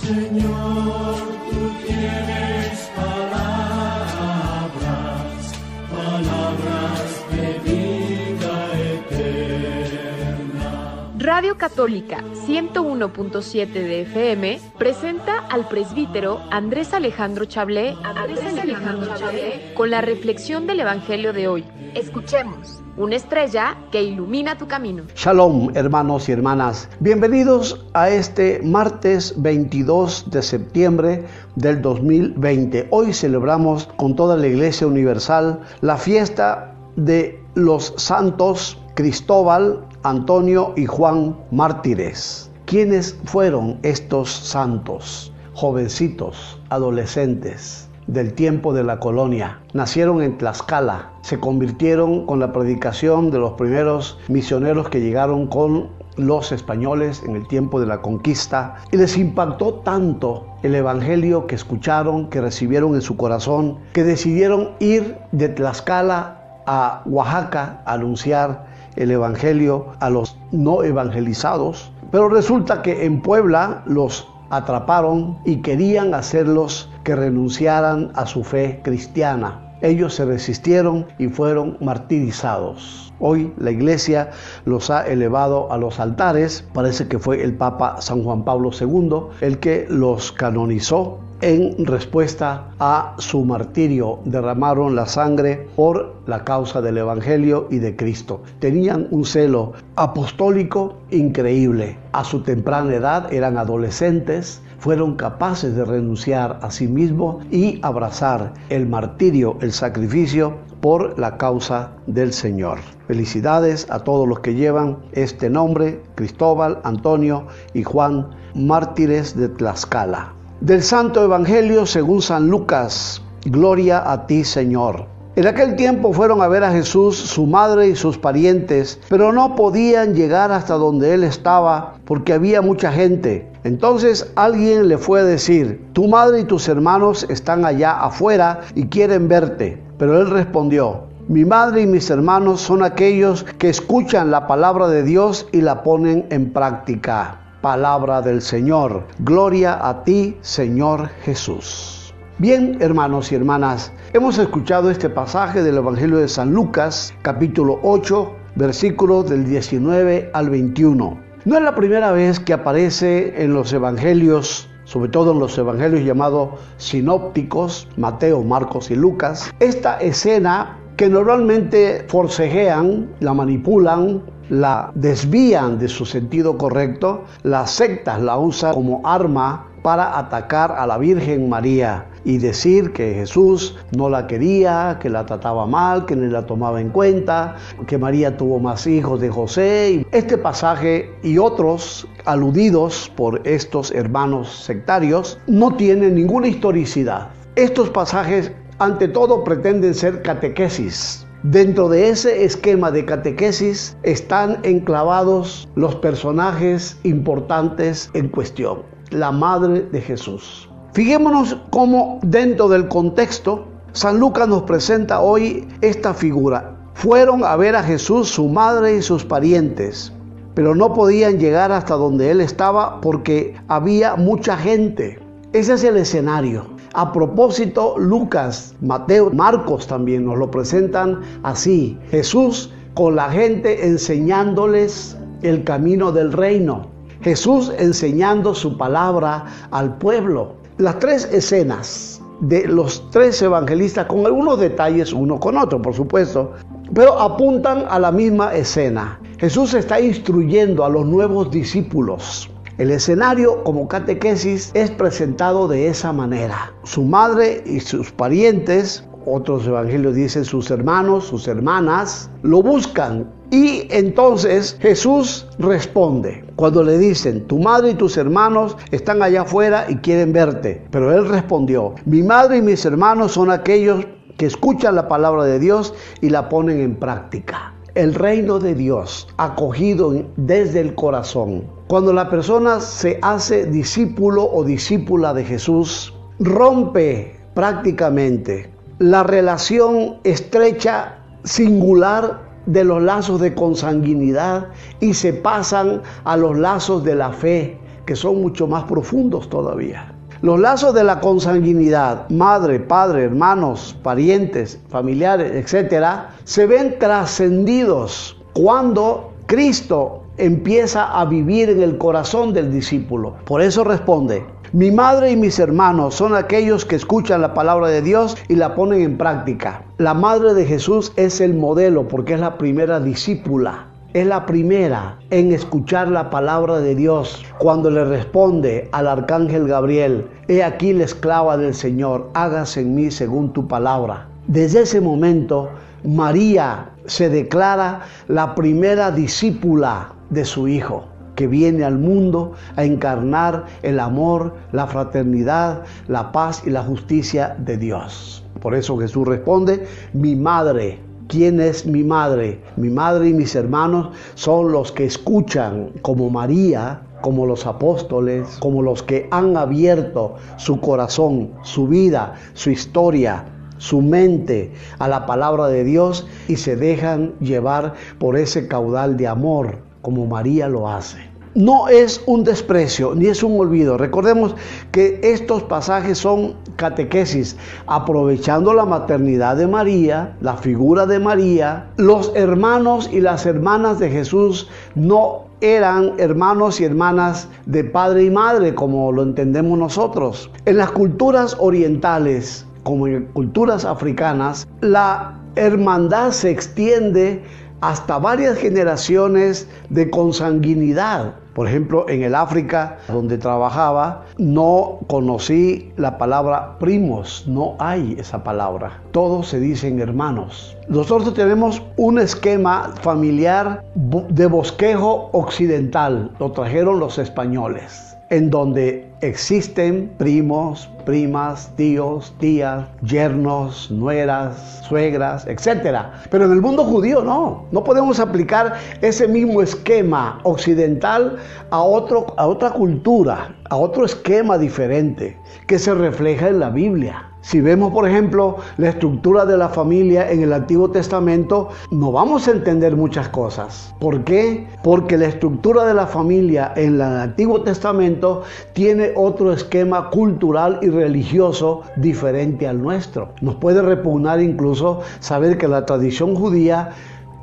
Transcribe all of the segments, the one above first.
Señor, tú tienes palabras de vida eterna. Radio Católica 101.7 de FM presenta al presbítero Andrés Alejandro Chablé con la reflexión del Evangelio de hoy. Escuchemos. Una estrella que ilumina tu camino. Shalom, hermanos y hermanas. Bienvenidos a este martes 22 de septiembre del 2020. Hoy celebramos con toda la Iglesia Universal la fiesta de los santos Cristóbal, Antonio y Juan mártires. ¿Quiénes fueron estos santos? Jovencitos, adolescentes del tiempo de la colonia. Nacieron en Tlaxcala, se convirtieron con la predicación de los primeros misioneros que llegaron con los españoles en el tiempo de la conquista, y les impactó tanto el evangelio que escucharon, que recibieron en su corazón, que decidieron ir de Tlaxcala a Oaxaca a anunciar el evangelio a los no evangelizados. Pero resulta que en Puebla los atraparon y querían hacerlos que renunciaran a su fe cristiana. Ellos se resistieron y fueron martirizados. Hoy la Iglesia los ha elevado a los altares. Parece que fue el Papa San Juan Pablo II el que los canonizó en respuesta a su martirio. Derramaron la sangre por la causa del Evangelio y de Cristo. Tenían un celo apostólico increíble. A su temprana edad eran adolescentes, fueron capaces de renunciar a sí mismos y abrazar el martirio, el sacrificio por la causa del Señor. Felicidades a todos los que llevan este nombre, Cristóbal, Antonio y Juan, mártires de Tlaxcala. Del Santo Evangelio según San Lucas. Gloria a ti, Señor. En aquel tiempo fueron a ver a Jesús su madre y sus parientes, pero no podían llegar hasta donde él estaba porque había mucha gente. Entonces alguien le fue a decir: tu madre y tus hermanos están allá afuera y quieren verte. Pero él respondió: mi madre y mis hermanos son aquellos que escuchan la palabra de Dios y la ponen en práctica. Palabra del Señor. Gloria a ti, Señor Jesús. Bien, hermanos y hermanas, hemos escuchado este pasaje del Evangelio de San Lucas, capítulo 8, versículos del 19 al 21. No es la primera vez que aparece en los evangelios, sobre todo en los evangelios llamados sinópticos, Mateo, Marcos y Lucas, esta escena que normalmente forcejean, la manipulan, la desvían de su sentido correcto. Las sectas la usan como arma para atacar a la Virgen María y decir que Jesús no la quería, que la trataba mal, que no la tomaba en cuenta, que María tuvo más hijos de José. Este pasaje y otros aludidos por estos hermanos sectarios no tienen ninguna historicidad. Estos pasajes ante todo pretenden ser catequesis. Dentro de ese esquema de catequesis están enclavados los personajes importantes en cuestión. La madre de Jesús. Fijémonos cómo dentro del contexto San Lucas nos presenta hoy esta figura. Fueron a ver a Jesús su madre y sus parientes, pero no podían llegar hasta donde él estaba porque había mucha gente. Ese es el escenario. A propósito, Lucas, Mateo, Marcos también nos lo presentan así. Jesús con la gente enseñándoles el camino del reino. Jesús enseñando su palabra al pueblo. Las tres escenas de los tres evangelistas, con algunos detalles uno con otro, por supuesto, pero apuntan a la misma escena. Jesús está instruyendo a los nuevos discípulos. El escenario como catequesis es presentado de esa manera. Su madre y sus parientes, otros evangelios dicen sus hermanos, sus hermanas, lo buscan. Y entonces Jesús responde cuando le dicen: tu madre y tus hermanos están allá afuera y quieren verte. Pero él respondió: mi madre y mis hermanos son aquellos que escuchan la palabra de Dios y la ponen en práctica. El reino de Dios acogido desde el corazón. Cuando la persona se hace discípulo o discípula de Jesús, rompe prácticamente la relación estrecha, singular de los lazos de consanguinidad y se pasan a los lazos de la fe que son mucho más profundos todavía. Los lazos de la consanguinidad, madre, padre, hermanos, parientes, familiares, etcétera, se ven trascendidos cuando Cristo empieza a vivir en el corazón del discípulo. Por eso responde: mi madre y mis hermanos son aquellos que escuchan la palabra de Dios y la ponen en práctica. La madre de Jesús es el modelo porque es la primera discípula. Es la primera en escuchar la palabra de Dios cuando le responde al arcángel Gabriel: he aquí la esclava del Señor, hágase en mí según tu palabra. Desde ese momento, María se declara la primera discípula de su Hijo, que viene al mundo a encarnar el amor, la fraternidad, la paz y la justicia de Dios. Por eso Jesús responde: mi madre. ¿Quién es mi madre? Mi madre y mis hermanos son los que escuchan, como María, como los apóstoles, como los que han abierto su corazón, su vida, su historia, su mente a la palabra de Dios y se dejan llevar por ese caudal de amor, como María lo hace. No es un desprecio ni es un olvido. Recordemos que estos pasajes son catequesis, aprovechando la maternidad de María, la figura de María. Los hermanos y las hermanas de Jesús no eran hermanos y hermanas de padre y madre como lo entendemos nosotros. En las culturas orientales, como en culturas africanas, la hermandad se extiende hasta varias generaciones de consanguinidad. Por ejemplo, en el África donde trabajaba, no conocí la palabra primos, no hay esa palabra. Todos se dicen hermanos. Nosotros tenemos un esquema familiar de bosquejo occidental, lo trajeron los españoles, en donde existen primos, primas, tíos, tías, yernos, nueras, suegras, etc. Pero en el mundo judío no podemos aplicar ese mismo esquema occidental a otra cultura, a otro esquema diferente que se refleja en la Biblia. Si vemos, por ejemplo, la estructura de la familia en el Antiguo Testamento, no vamos a entender muchas cosas. ¿Por qué? Porque la estructura de la familia en el Antiguo Testamento tiene otro esquema cultural y religioso diferente al nuestro. Nos puede repugnar incluso saber que la tradición judía,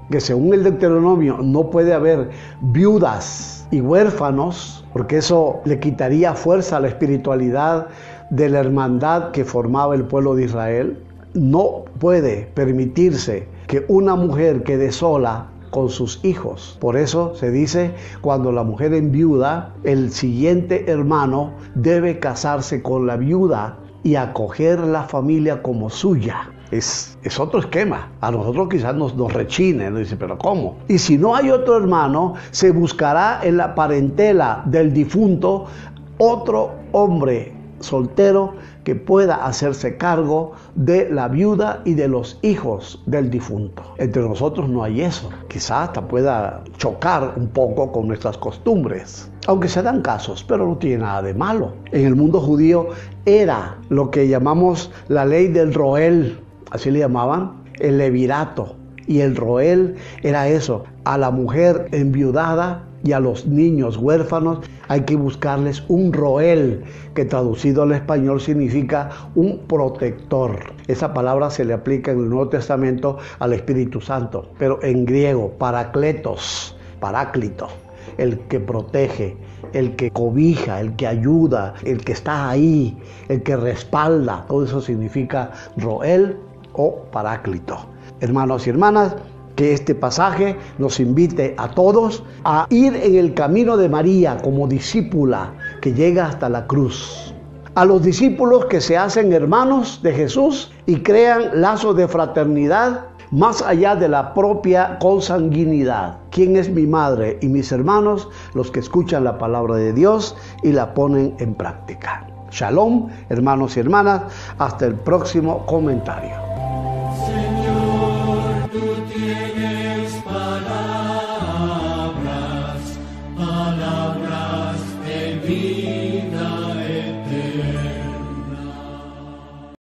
que según el Deuteronomio no puede haber viudas y huérfanos, porque eso le quitaría fuerza a la espiritualidad de la hermandad que formaba el pueblo de Israel. No puede permitirse que una mujer quede sola con sus hijos. Por eso se dice, cuando la mujer enviuda, el siguiente hermano debe casarse con la viuda y acoger la familia como suya. Es otro esquema. A nosotros quizás nos rechine, nos dice, ¿pero cómo? Y si no hay otro hermano, se buscará en la parentela del difunto otro hombre soltero que pueda hacerse cargo de la viuda y de los hijos del difunto. Entre nosotros no hay eso. Quizás hasta pueda chocar un poco con nuestras costumbres, aunque se dan casos, pero no tiene nada de malo. En el mundo judío era lo que llamamos la ley del roel, así le llamaban, el levirato. Y el roel era eso: a la mujer enviudada y a los niños huérfanos hay que buscarles un roel, que traducido al español significa un protector. Esa palabra se le aplica en el Nuevo Testamento al Espíritu Santo, pero en griego, paráclitos, el que protege, el que cobija, el que ayuda, el que está ahí, el que respalda. Todo eso significa roel o paráclito. Hermanos y hermanas, que este pasaje nos invite a todos a ir en el camino de María como discípula que llega hasta la cruz. A los discípulos que se hacen hermanos de Jesús y crean lazos de fraternidad más allá de la propia consanguinidad. ¿Quién es mi madre y mis hermanos? Los que escuchan la palabra de Dios y la ponen en práctica. Shalom, hermanos y hermanas, hasta el próximo comentario.